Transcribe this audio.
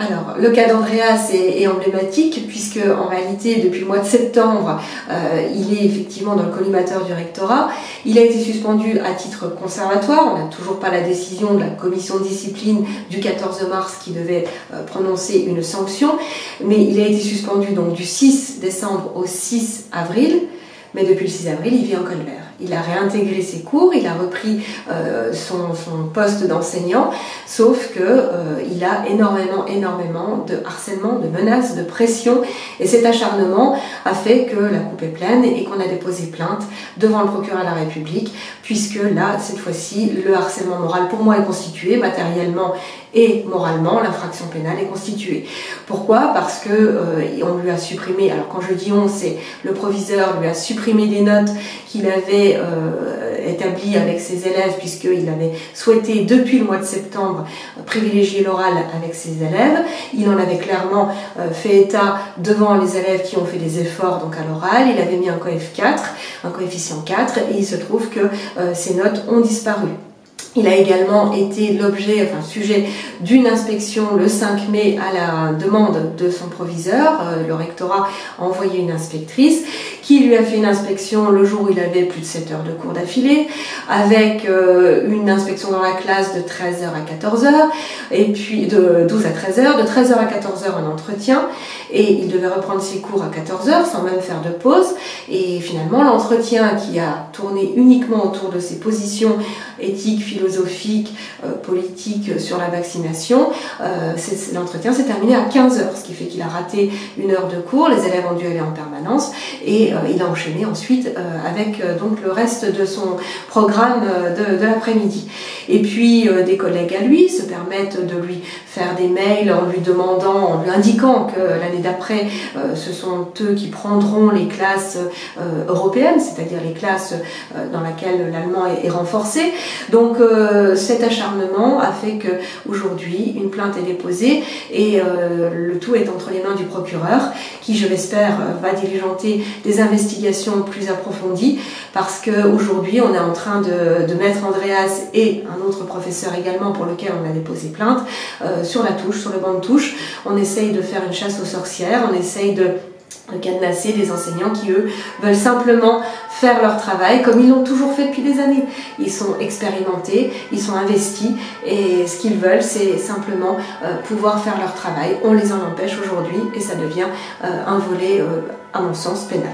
Alors, le cas d'Andreas est emblématique puisque en réalité, depuis le mois de septembre, il est effectivement dans le collimateur du rectorat. Il a été suspendu à titre conservatoire. On n'a toujours pas la décision de la commission de discipline du 14 mars qui devait prononcer une sanction, mais il a été suspendu donc du 6 décembre au 6 avril. Mais depuis le 6 avril, il vit en Colbert. Il a réintégré ses cours, il a repris son poste d'enseignant, sauf que il a énormément de harcèlement, de menaces, de pression, et cet acharnement a fait que la coupe est pleine et qu'on a déposé plainte devant le procureur de la République, puisque là, cette fois-ci, le harcèlement moral pour moi est constitué, matériellement et moralement, l'infraction pénale est constituée. Pourquoi? Parce que on lui a supprimé, alors quand je dis on, c'est le proviseur lui a supprimé des notes qu'il avait établies avec ses élèves, puisqu'il avait souhaité depuis le mois de septembre privilégier l'oral avec ses élèves. Il en avait clairement fait état devant les élèves qui ont fait des efforts donc à l'oral. Il avait mis un coefficient 4, et il se trouve que ces notes ont disparu. Il a également été sujet d'une inspection le 5 mai à la demande de son proviseur. Le rectorat a envoyé une inspectrice qui lui a fait une inspection le jour où il avait plus de 7 heures de cours d'affilée, avec une inspection dans la classe de 13h à 14h, et puis de 12 à 13h, de 13h à 14h un entretien, et il devait reprendre ses cours à 14h sans même faire de pause. Et finalement, l'entretien qui a tourné uniquement autour de ses positions éthiques, philosophiques, politiques sur la vaccination, l'entretien s'est terminé à 15h, ce qui fait qu'il a raté 1 heure de cours. Les élèves ont dû aller en permanence, et il a enchaîné ensuite avec donc le reste de son programme de l'après-midi. Et puis des collègues à lui se permettent de lui faire des mails en lui indiquant que l'année d'après, ce sont eux qui prendront les classes européennes, c'est-à-dire les classes dans lesquelles l'allemand est renforcé. Donc cet acharnement a fait qu'aujourd'hui, une plainte est déposée, et le tout est entre les mains du procureur qui, je l'espère, va diligenter des investigations plus approfondies, parce qu'aujourd'hui, on est en train de mettre Andreas et un autre professeur également pour lequel on a déposé plainte sur la touche, sur le banc de touche. On essaye de faire une chasse aux sorcières, on essaye de cadenasser des enseignants qui, eux, veulent simplement faire leur travail comme ils l'ont toujours fait depuis des années. Ils sont expérimentés, ils sont investis, et ce qu'ils veulent, c'est simplement pouvoir faire leur travail. On les en empêche aujourd'hui, et ça devient un volet, à mon sens, pénal.